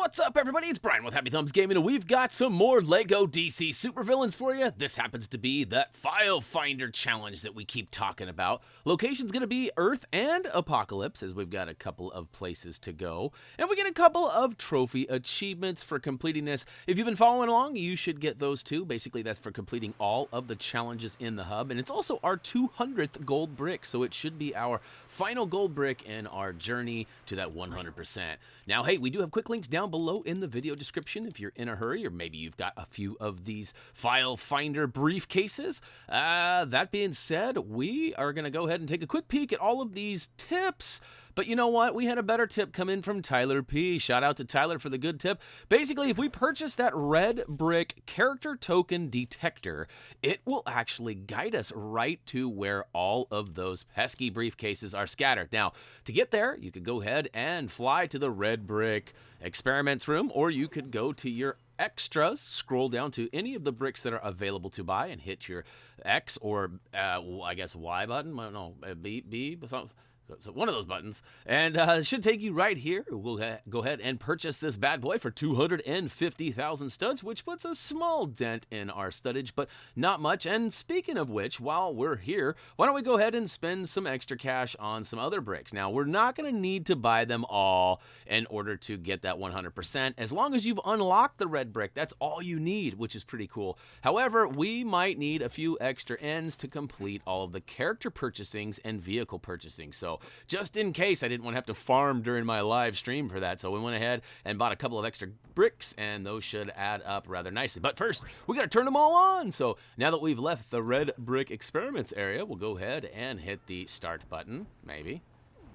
What's up, everybody? It's Brian with HappyThumbsGaming, and we've got some more LEGO DC supervillains for you. This happens to be that File Finder challenge that we keep talking about. Location's going to be Earth and Apocalypse, as we've got a couple of places to go. And we get a couple of trophy achievements for completing this. If you've been following along, you should get those too. Basically, that's for completing all of the challenges in the hub. And it's also our 200th gold brick, so it should be our final gold brick in our journey to that 100%. Now, hey, we do have quick links down below in the video description if you're in a hurry, or maybe you've got a few of these File Finder briefcases. That being said, we are going to go ahead and take a quick peek at all of these tips. But you know what? We had a better tip come in from Tyler P. Shout out to Tyler for the good tip. Basically, if we purchase that red brick character token detector, it will actually guide us right to where all of those pesky briefcases are scattered. Now, to get there, you could go ahead and fly to the red brick experiments room, or you could go to your extras, scroll down to any of the bricks that are available to buy, and hit your X or I guess Y button. I don't know, B something. So one of those buttons, and it should take you right here. We'll go ahead and purchase this bad boy for 250,000 studs, which puts a small dent in our studdage, but not much. And speaking of which, while we're here, why don't we go ahead and spend some extra cash on some other bricks? Now, we're not going to need to buy them all in order to get that 100%. As long as you've unlocked the red brick, that's all you need, which is pretty cool. However, we might need a few extra ends to complete all of the character purchasings and vehicle purchasing. So just in case, I didn't want to have to farm during my live stream for that, so we went ahead and bought a couple of extra bricks, and those should add up rather nicely. But first, we got to turn them all on. So now that we've left the red brick experiments area, we'll go ahead and hit the start button. Maybe.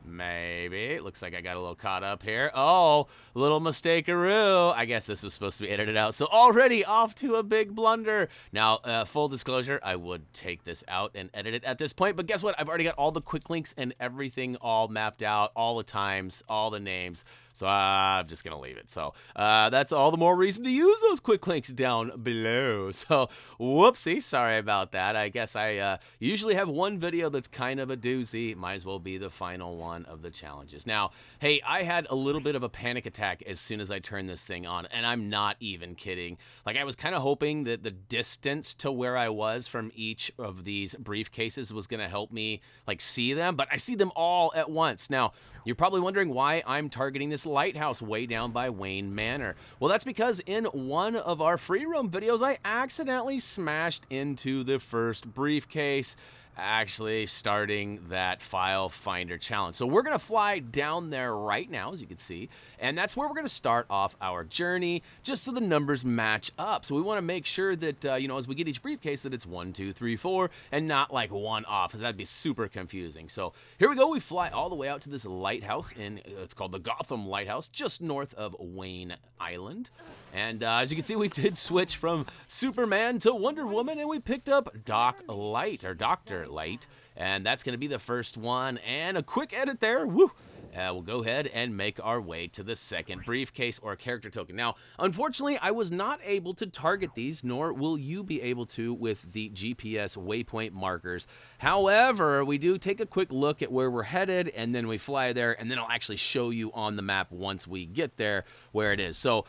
It looks like I got a little caught up here. Oh, little mistake-a-roo. I guess this was supposed to be edited out. So already off to a big blunder. Now, full disclosure, I would take this out and edit it at this point. But guess what? I've already got all the quick links and everything all mapped out, all the times, all the names. So I'm just going to leave it. So that's all the more reason to use those quick links down below. So whoopsie, sorry about that. I guess I usually have one video that's kind of a doozy. Might as well be the final one of the challenges. Now, hey, I had a little bit of a panic attack as soon as I turned this thing on, and I'm not even kidding. Like, I was kind of hoping that the distance to where I was from each of these briefcases was going to help me, like, see them, but I see them all at once. Now, you're probably wondering why I'm targeting this lighthouse way down by Wayne Manor. Well, that's because in one of our free roam videos, I accidentally smashed into the first briefcase, actually starting that File Finder challenge. So we're going to fly down there right now, as you can see, and that's where we're going to start off our journey, just so the numbers match up. So we want to make sure that, you know, as we get each briefcase, that it's 1, 2, 3, 4, and not like one off, because that'd be super confusing. So here we go. We fly all the way out to this lighthouse it's called the Gotham Lighthouse, just north of Wayne Island. And as you can see, we did switch from Superman to Wonder Woman, and we picked up Dr. Light, and that's going to be the first one. And a quick edit there. Woo! We'll go ahead and make our way to the second briefcase or character token. Now, unfortunately, I was not able to target these, nor will you be able to with the GPS waypoint markers. However, we do take a quick look at where we're headed, and then we fly there, and then I'll actually show you on the map once we get there where it is. So,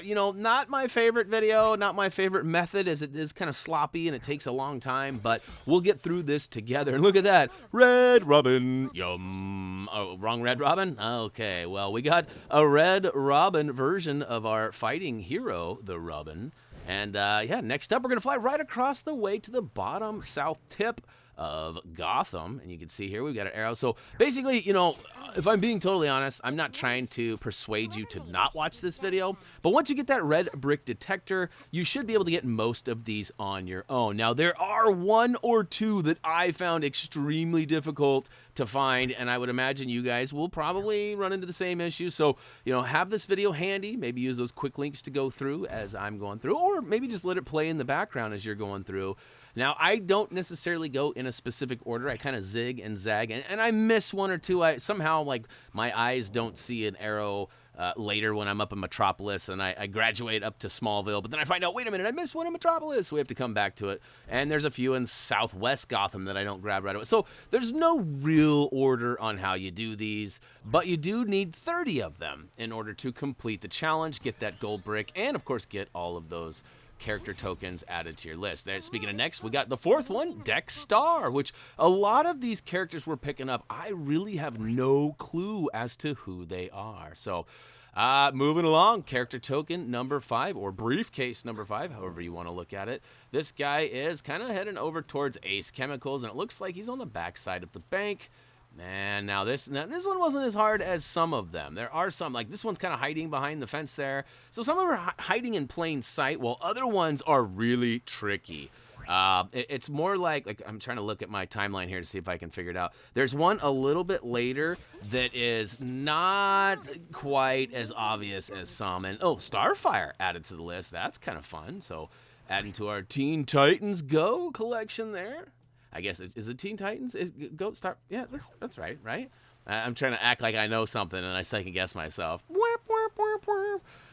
you know, not my favorite video, not my favorite method, as it is kind of sloppy and it takes a long time, but we'll get through this together. And look at that, Red Robin, yum. Oh, wrong Red Robin? Okay, well, we got a Red Robin version of our fighting hero, the Robin. And yeah, next up, we're going to fly right across the way to the bottom south tip of Gotham, and you can see here we've got an arrow. So basically, you know, if I'm being totally honest, I'm not trying to persuade you to not watch this video, but once you get that red brick detector, you should be able to get most of these on your own. Now, there are one or two that I found extremely difficult to find, and I would imagine you guys will probably run into the same issue. So, you know, have this video handy, maybe use those quick links to go through as I'm going through, or maybe just let it play in the background as you're going through. Now, I don't necessarily go in a specific order. I kind of zig and zag, and I miss one or two. Somehow, like, my eyes don't see an arrow later when I'm up in Metropolis, and I graduate up to Smallville, but then I find out, wait a minute, I missed one in Metropolis, so we have to come back to it. And there's a few in Southwest Gotham that I don't grab right away. So there's no real order on how you do these, but you do need 30 of them in order to complete the challenge, get that gold brick, and of course get all of those character tokens added to your list. There, speaking of next, we got the fourth one, Dex-Starr, which a lot of these characters we're picking up, I really have no clue as to who they are. So, moving along, character token number 5, or briefcase number 5, however you want to look at it. This guy is kind of heading over towards Ace Chemicals, and it looks like he's on the backside of the bank. And now this one wasn't as hard as some of them. There are some, like this one's kind of hiding behind the fence there. So some of them are hiding in plain sight, while other ones are really tricky. It's more like I'm trying to look at my timeline here to see if I can figure it out. There's one a little bit later that is not quite as obvious as some. And oh, Starfire added to the list. That's kind of fun. So adding to our Teen Titans Go collection there. I guess, is it Teen Titans? Go Star? Yeah, that's right, right? I'm trying to act like I know something, and I second guess myself.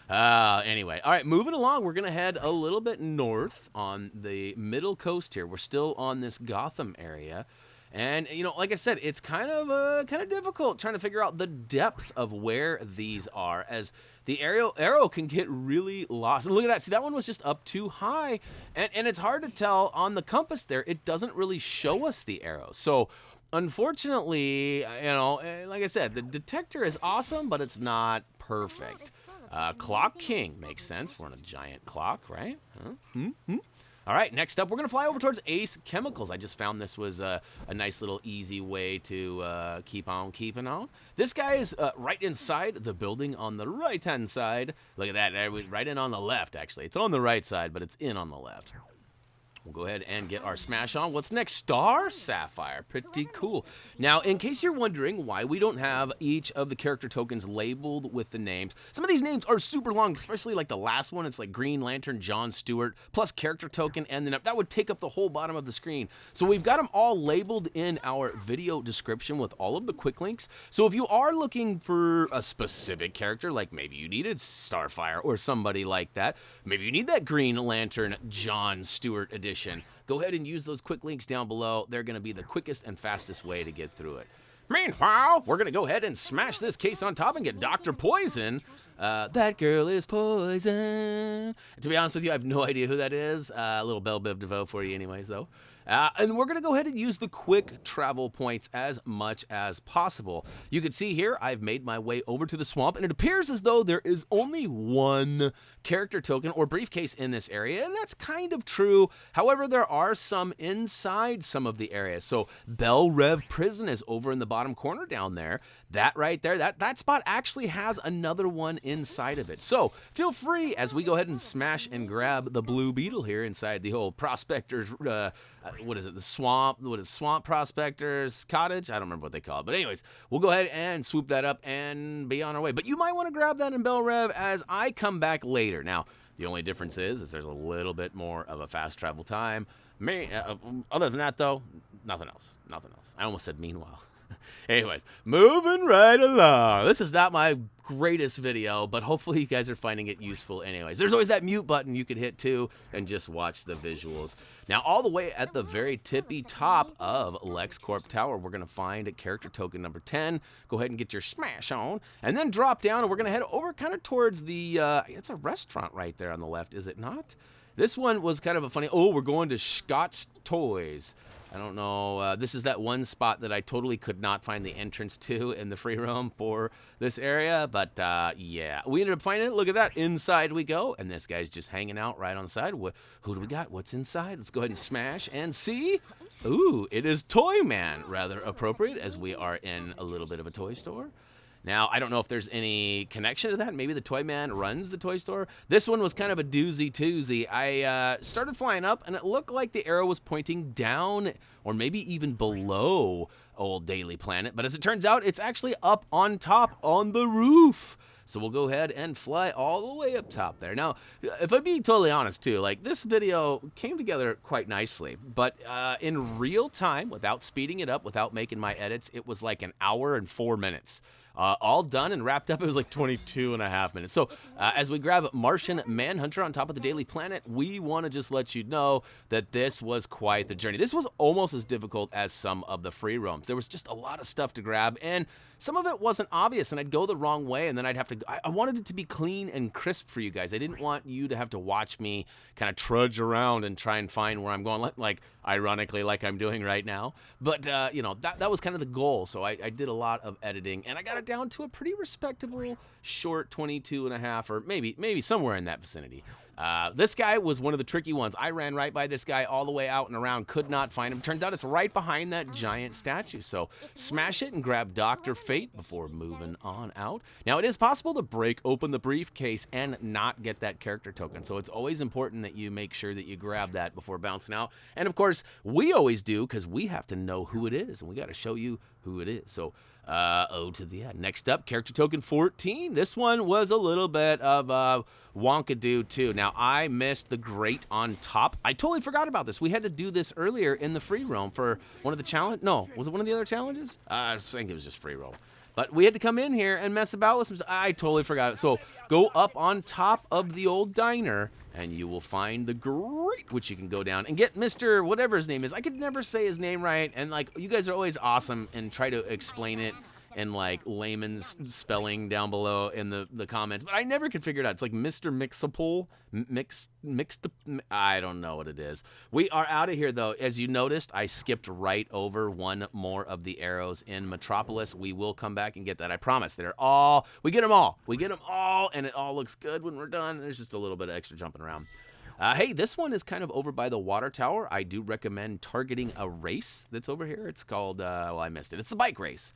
Anyway, all right, moving along. We're going to head a little bit north on the middle coast here. We're still on this Gotham area. And, you know, like I said, it's kind of difficult trying to figure out the depth of where these are, as the arrow can get really lost. And look at that. See, that one was just up too high. And it's hard to tell on the compass there. It doesn't really show us the arrow. So, unfortunately, you know, like I said, the detector is awesome, but it's not perfect. Clock King makes sense. We're on a giant clock, right? Huh? All right, next up, we're going to fly over towards Ace Chemicals. I just found this was a nice little easy way to keep on keeping on. This guy is right inside the building on the right-hand side. Look at that. Right in on the left, actually. It's on the right side, but it's in on the left. We'll go ahead and get our smash on. What's next? Star Sapphire. Pretty cool. Now, in case you're wondering why we don't have each of the character tokens labeled with the names, some of these names are super long, especially like the last one. It's like Green Lantern, John Stewart, plus character token, and then that would take up the whole bottom of the screen. So we've got them all labeled in our video description with all of the quick links. So if you are looking for a specific character, like maybe you needed Starfire or somebody like that, maybe you need that Green Lantern, John Stewart edition, go ahead and use those quick links down below. They're going to be the quickest and fastest way to get through it. Meanwhile, we're going to go ahead and smash this case on top and get Dr. Poison. That girl is poison. To be honest with you, I have no idea who that is. A little Belle Biv DeVoe for you anyways, though. And we're going to go ahead and use the quick travel points as much as possible. You can see here, I've made my way over to the swamp, and it appears as though there is only one character token or briefcase in this area, and that's kind of true. However, there are some inside some of the areas. So Belle Rev Prison is over in the bottom corner down there. That right there, that spot actually has another one inside of it. So feel free as we go ahead and smash and grab the blue Beetle here inside the whole Prospector's, what is it, the swamp, what is Swamp Prospector's Cottage? I don't remember what they call it. But anyways, we'll go ahead and swoop that up and be on our way. But you might want to grab that in Belle Rev as I come back later. Now, the only difference is there's a little bit more of a fast travel time. Other than that, though, nothing else. Nothing else. I almost said meanwhile. Anyways, moving right along. This is not my greatest video, but hopefully you guys are finding it useful anyways. There's always that mute button you could hit too and just watch the visuals. Now, all the way at the very tippy top of LexCorp Tower, we're going to find a character token number 10. Go ahead and get your smash on, and then drop down, and we're going to head over kind of towards the, it's a restaurant right there on the left, is it not? This one was kind of a funny, oh, we're going to Scott's Toys. I don't know, this is that one spot that I totally could not find the entrance to in the free roam for this area, but yeah, we ended up finding it. Look at that, inside we go, and this guy's just hanging out right on the side. Who do we got? What's inside? Let's go ahead and smash and see. Ooh, it is Toyman, rather appropriate, as we are in a little bit of a toy store. Now, I don't know if there's any connection to that. Maybe the Toyman runs the toy store. This one was kind of a doozy-toozy. I started flying up, and it looked like the arrow was pointing down or maybe even below old Daily Planet. But as it turns out, it's actually up on top on the roof. So we'll go ahead and fly all the way up top there. Now, if I'm being totally honest too, like this video came together quite nicely, but in real time, without speeding it up, without making my edits, it was like an hour and 4 minutes. All done and wrapped up, it was like 22.5 minutes. So as we grab Martian Manhunter on top of the Daily Planet, we want to just let you know that this was quite the journey. This was almost as difficult as some of the free roams. There was just a lot of stuff to grab, and some of it wasn't obvious, and I'd go the wrong way, and then I'd have to... I wanted it to be clean and crisp for you guys. I didn't want you to have to watch me kind of trudge around and try and find where I'm going, like ironically, like I'm doing right now. But, you know, that was kind of the goal, so I did a lot of editing, and I got it down to a pretty respectable short 22.5, or maybe somewhere in that vicinity. This guy was one of the tricky ones. I ran right by this guy all the way out and around, could not find him. Turns out it's right behind that giant statue. So smash it and grab Dr. Fate before moving on out. Now, it is possible to break open the briefcase and not get that character token. So it's always important that you make sure that you grab that before bouncing out. And of course, we always do, because we have to know who it is, and we got to show you who it is. So O to the end. Next up, character token 14. This one was a little bit of wonkadoo too. Now, I missed the grate on top. I totally forgot about this. We had to do this earlier in the free roam for one of the challenge. No, was it one of the other challenges? I think it was just free roam. But we had to come in here and mess about with some stuff. I totally forgot it. So go up on top of the old diner, and you will find the grate, which you can go down and get Mr. whatever his name is. I could never say his name right, and like you guys are always awesome and try to explain it in like layman's spelling down below in the comments, but I never could figure it out. It's like Mr. Mxyzptlk, I don't know what it is. We are out of here though. As you noticed, I skipped right over one more of the arrows in Metropolis. We will come back and get that. I promise. We get them all. We get them all, and it all looks good when we're done. There's just a little bit of extra jumping around. Hey, this one is kind of over by the water tower. I do recommend targeting a race that's over here. It's called, well, I missed it. It's the bike race.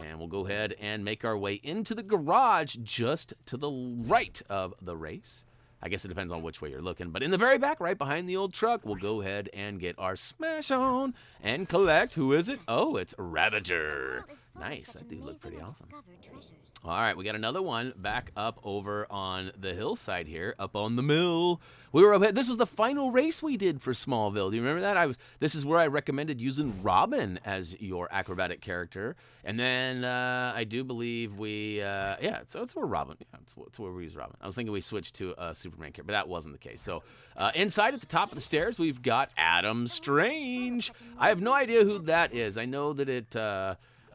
And we'll go ahead and make our way into the garage just to the right of the race. I guess it depends on which way you're looking. But in the very back, right behind the old truck, we'll go ahead and get our smash on and collect. Who is it? Oh, it's Ravager. Nice. That dude looked pretty awesome. All right, we got another one back up over on the hillside here, up on the mill. We were up. This was the final race we did for Smallville. Do you remember that? This is where I recommended using Robin as your acrobatic character, and then I do believe we, yeah, so it's where Robin. Yeah, it's where we use Robin. I was thinking we switched to a Superman character, but that wasn't the case. So inside at the top of the stairs, we've got Adam Strange. I have no idea who that is. I know that it.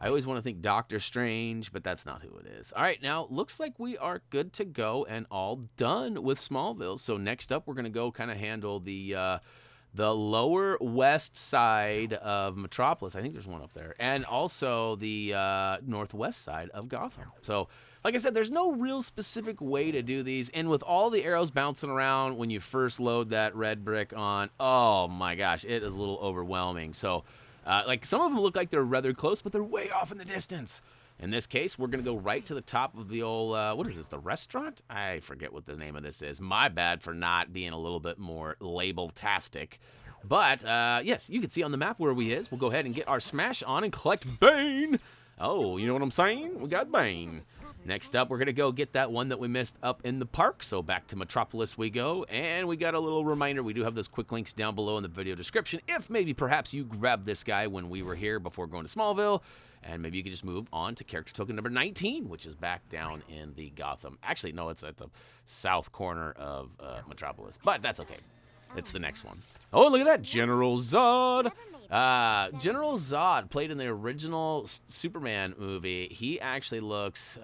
I always want to think Doctor Strange, but that's not who it is. All right, now looks like we are good to go and all done with Smallville. So next up, we're going to go kind of handle the lower west side of Metropolis. I think there's one up there. And also the northwest side of Gotham. So like I said, there's no real specific way to do these. And with all the arrows bouncing around when you first load that red brick on, oh my gosh, it is a little overwhelming. So like some of them look like they're rather close, but they're way off in the distance. In this case, we're going to go right to the top of the old, what is this, the restaurant? I forget what the name of this is. My bad for not being a little bit more label-tastic. But, yes, you can see on the map where we is. We'll go ahead and get our smash on and collect Bane. Oh, you know what I'm saying? We got Bane. Next up, we're going to go get that one that we missed up in the park. So back to Metropolis we go. And we got a little reminder. We do have those quick links down below in the video description. If maybe perhaps you grabbed this guy when we were here before going to Smallville. And maybe you could just move on to character token number 19, which is back down in the Gotham. Actually, no, it's at the south corner of Metropolis. But that's okay. It's the next one. Oh, look at that. General Zod. General Zod, played in the original Superman movie. He actually looks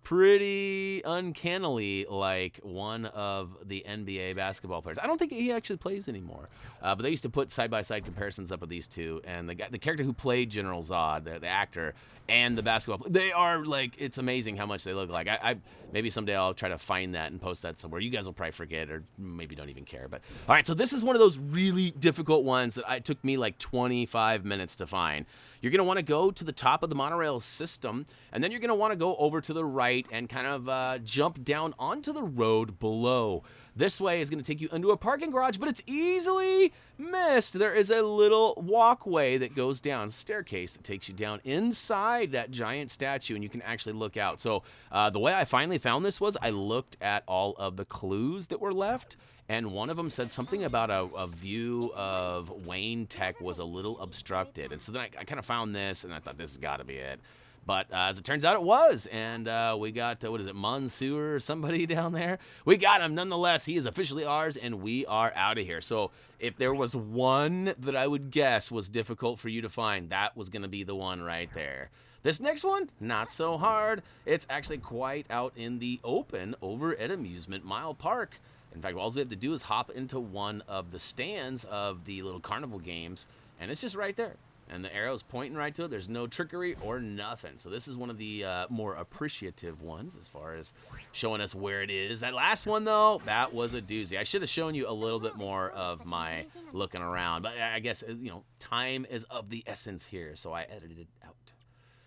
pretty uncannily like one of the NBA basketball players. I don't think he actually plays anymore. But they used to put side-by-side comparisons up of these two, and the character who played General Zod, the actor, and the basketball player, they are like, it's amazing how much they look like. I maybe someday I'll try to find that and post that somewhere. You guys will probably forget or maybe don't even care. But all right, so this is one of those really difficult ones that it took me like 25 minutes to find. You're going to want to go to the top of the monorail system, and then you're going to want to go over to the right and kind of jump down onto the road below. This way is going to take you into a parking garage, but it's easily missed. There is a little walkway that goes down, staircase that takes you down inside that giant statue, and you can actually look out. So the way I finally found this was I looked at all of the clues that were left, and one of them said something about a view of Wayne Tech was a little obstructed. And so then I kind of found this, and I thought this has got to be it. But as it turns out, it was. And we got, what is it, Monsieur or somebody down there? We got him nonetheless. He is officially ours, and we are out of here. So if there was one that I would guess was difficult for you to find, that was going to be the one right there. This next one, not so hard. It's actually quite out in the open over at Amusement Mile Park. In fact, all we have to do is hop into one of the stands of the little carnival games, and it's just right there. And the arrow's pointing right to it. There's no trickery or nothing. So this is one of the more appreciative ones as far as showing us where it is. That last one, though, that was a doozy. I should have shown you a little bit more of my looking around. But I guess, you know, time is of the essence here, so I edited it out.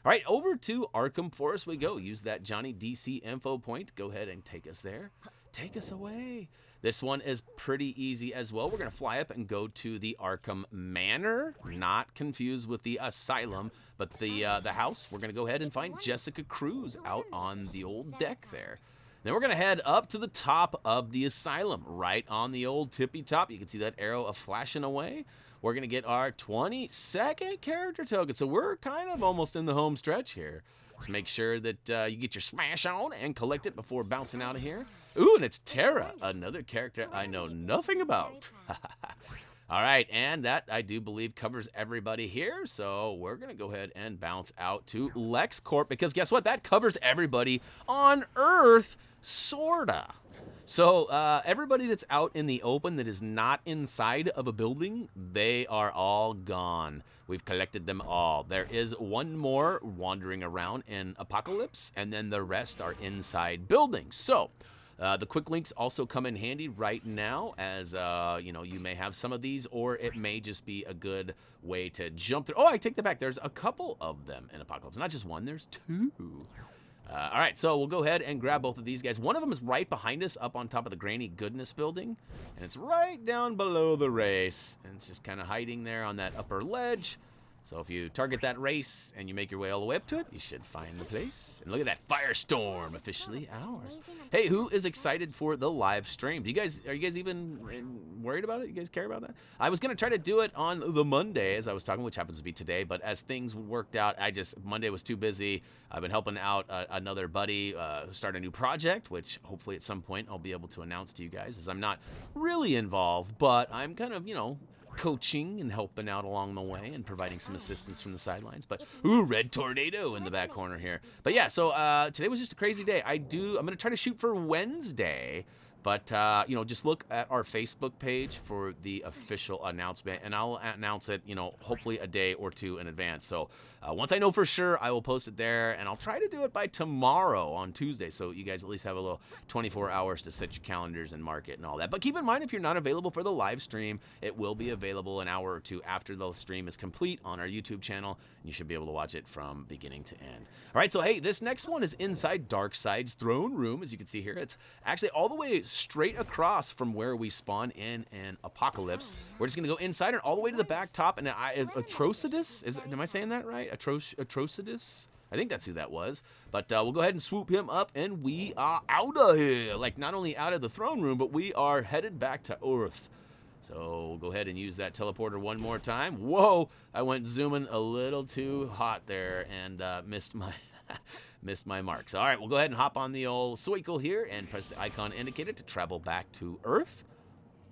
All right, over to Arkham Forest we go. Use that Johnny DC info point. Go ahead and take us there. Take us away. This one is pretty easy as well. We're going to fly up and go to the Arkham Manor. Not confused with the Asylum, but the house. We're going to go ahead and find Jessica Cruz out on the old deck there. Then we're going to head up to the top of the Asylum, right on the old tippy top. You can see that arrow flashing away. We're going to get our 22nd character token. So we're kind of almost in the home stretch here. Just make sure that you get your smash on and collect it before bouncing out of here. Ooh, and it's Terra, another character I know nothing about. All right, and that, I do believe, covers everybody here. So we're going to go ahead and bounce out to LexCorp, because guess what? That covers everybody on Earth, sorta. So everybody that's out in the open that is not inside of a building, they are all gone. We've collected them all. There is one more wandering around in Apocalypse, and then the rest are inside buildings. So the quick links also come in handy right now, as you know, you may have some of these, or it may just be a good way to jump through. Oh, I take that back. There's a couple of them in Apocalypse, not just one. There's two. All right, so we'll go ahead and grab both of these guys. One of them is right behind us up on top of the Granny Goodness building, and it's right down below the race, and it's just kind of hiding there on that upper ledge. So if you target that race and you make your way all the way up to it, you should find the place. And look at that, Firestorm, officially ours. Hey, who is excited for the live stream? Are you guys even worried about it? You guys care about that? I was going to try to do it on the Monday, as I was talking, which happens to be today. But as things worked out, Monday was too busy. I've been helping out another buddy who started a new project, which hopefully at some point I'll be able to announce to you guys, as I'm not really involved, but I'm kind of, you know, coaching and helping out along the way and providing some assistance from the sidelines. But ooh, red tornado in the back corner here. But yeah, so today was just a crazy day. I'm gonna try to shoot for Wednesday, but you know, just look at our Facebook page for the official announcement, and I'll announce it, you know, hopefully a day or two in advance. So once I know for sure, I will post it there, and I'll try to do it by tomorrow on Tuesday, so you guys at least have a little 24 hours to set your calendars and mark it and all that. But keep in mind, if you're not available for the live stream, it will be available an hour or two after the stream is complete on our YouTube channel, and you should be able to watch it from beginning to end. All right, so hey, this next one is inside Darkseid's throne room. As you can see here, it's actually all the way straight across from where we spawn in Apocalypse. We're just gonna go inside and all the way to the back top, and Atrocitus, am I saying that right? Atrocitus? I think that's who that was. But we'll go ahead and swoop him up, and we are out of here. Like, not only out of the throne room, but we are headed back to Earth. So we'll go ahead and use that teleporter one more time. Whoa, I went zooming a little too hot there and missed my marks. All right, we'll go ahead and hop on the old Soikel here and press the icon indicator to travel back to Earth.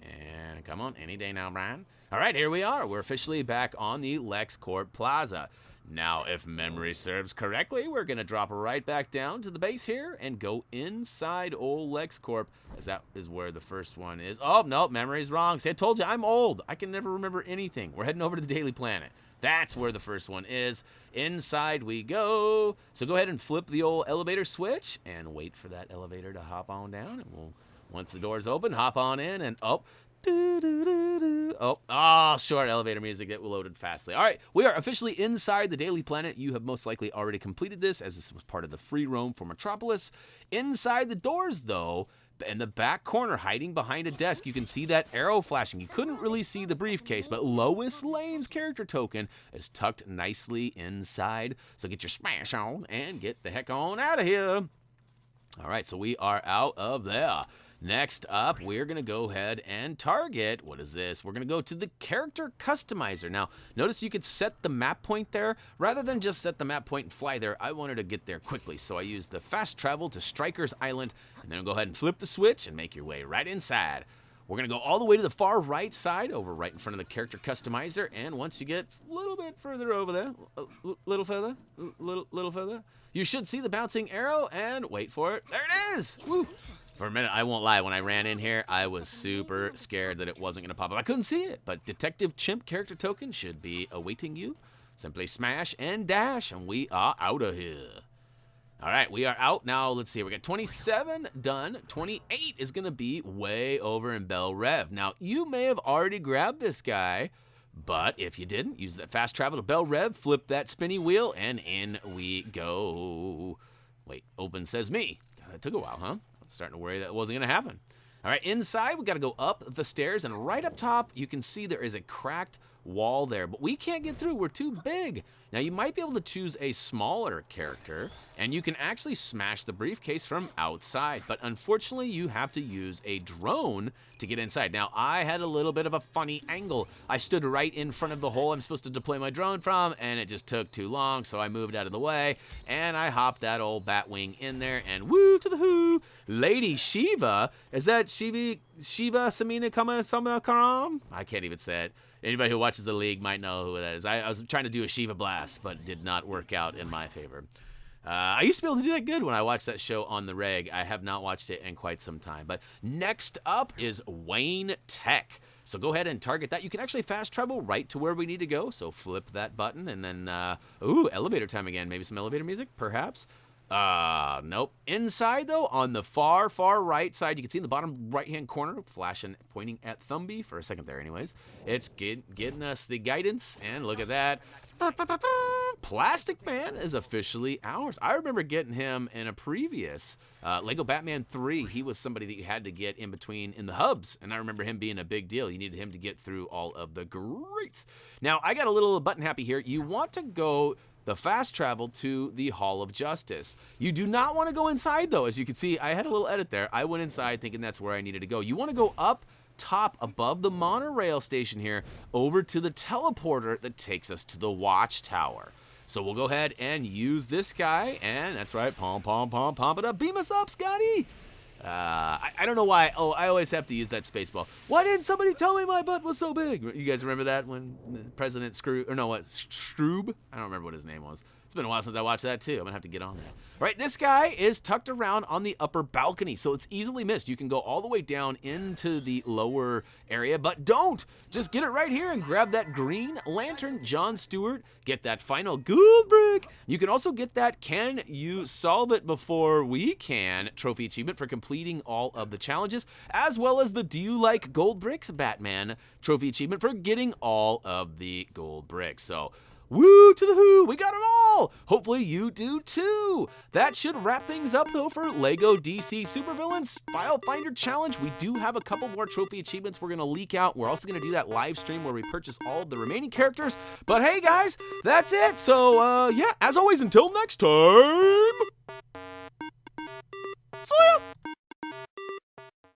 And come on, any day now, Brian. All right, here we are. We're officially back on the LexCorp Plaza. Now, if memory serves correctly, we're going to drop right back down to the base here and go inside old LexCorp, as that is where the first one is. Oh, no, memory's wrong. See, I told you, I'm old. I can never remember anything. We're heading over to the Daily Planet. That's where the first one is. Inside we go. So go ahead and flip the old elevator switch and wait for that elevator to hop on down. And we'll, once the doors open, hop on in and oh. Short elevator music that loaded fastly. All right, we are officially inside the Daily Planet. You have most likely already completed this, as this was part of the free roam for Metropolis. Inside the doors, though, in the back corner, hiding behind a desk. You can see that arrow flashing. You couldn't really see the briefcase, but Lois Lane's character token is tucked nicely inside. So get your smash on and get the heck on out of here. All right, so we are out of there. Next up, we're going to go ahead and target, what is this? We're going to go to the character customizer. Now, notice you could set the map point there. Rather than just set the map point and fly there, I wanted to get there quickly. So I used the fast travel to Striker's Island, and then go ahead and flip the switch and make your way right inside. We're going to go all the way to the far right side, over right in front of the character customizer. And once you get a little bit further over there, a little further, little further, you should see the bouncing arrow, and wait for it. There it is! Woo! For a minute, I won't lie, when I ran in here, I was super scared that it wasn't going to pop up. I couldn't see it, but Detective Chimp character token should be awaiting you. Simply smash and dash, and we are out of here. All right, we are out. Now, let's see. We got 27 done. 28 is going to be way over in Bell Rev. Now, you may have already grabbed this guy, but if you didn't, use that fast travel to Bell Rev, flip that spinny wheel, and in we go. Wait, open says me. God, that took a while, huh? Starting to worry that wasn't going to happen. All right, inside, we got to go up the stairs, and right up top, you can see there is a cracked wall there, but we can't get through. We're too big. Now, you might be able to choose a smaller character, and you can actually smash the briefcase from outside, but unfortunately, you have to use a drone to get inside. Now, I had a little bit of a funny angle. I stood right in front of the hole I'm supposed to deploy my drone from, and it just took too long, so I moved out of the way, and I hopped that old Batwing in there, and woo to the who! Lady Shiva, is that Shiva Samina Karam? I can't even say it. Anybody who watches the league might know who that is. I was trying to do a Shiva blast, but it did not work out in my favor. I used to be able to do that good when I watched that show on the reg. I have not watched it in quite some time. But next up is Wayne Tech. So go ahead and target that. You can actually fast travel right to where we need to go. So flip that button and then, ooh, elevator time again. Maybe some elevator music, perhaps. Nope. Inside, though, on the far right side, you can see in the bottom right-hand corner, flashing, pointing at Thumbie for a second there anyways. It's getting us the guidance, and look at that. Plastic Man is officially ours. I remember getting him in a previous Lego Batman 3. He was somebody that you had to get in between in the hubs, and I remember him being a big deal. You needed him to get through all of the greats. Now, I got a little button happy here. You want to go the fast travel to the Hall of Justice. You do not want to go inside, though. As you can see, I had a little edit there. I went inside thinking that's where I needed to go. You want to go up top above the monorail station here over to the teleporter that takes us to the Watchtower. So we'll go ahead and use this guy, and that's right, pump it up. Beam us up, Scotty! I don't know why. Oh, I always have to use that space ball. Why didn't somebody tell me my butt was so big? You guys remember that when President Scrooge, or no, what, Stroob? I don't remember what his name was. It's been a while since I watched that, too. I'm going to have to get on that. All right, this guy is tucked around on the upper balcony, so it's easily missed. You can go all the way down into the lower area, but don't! Just get it right here and grab that green lantern, John Stewart. Get that final gold brick. You can also get that Can You Solve It Before We Can trophy achievement for completing all of the challenges, as well as the Do You Like Gold Bricks Batman trophy achievement for getting all of the gold bricks. So, woo to the who! We got them all! Hopefully you do too! That should wrap things up though for LEGO DC Supervillains File Finder Challenge. We do have a couple more trophy achievements we're going to leak out. We're also going to do that live stream where we purchase all of the remaining characters. But hey guys, that's it! So yeah, as always, until next time, see ya!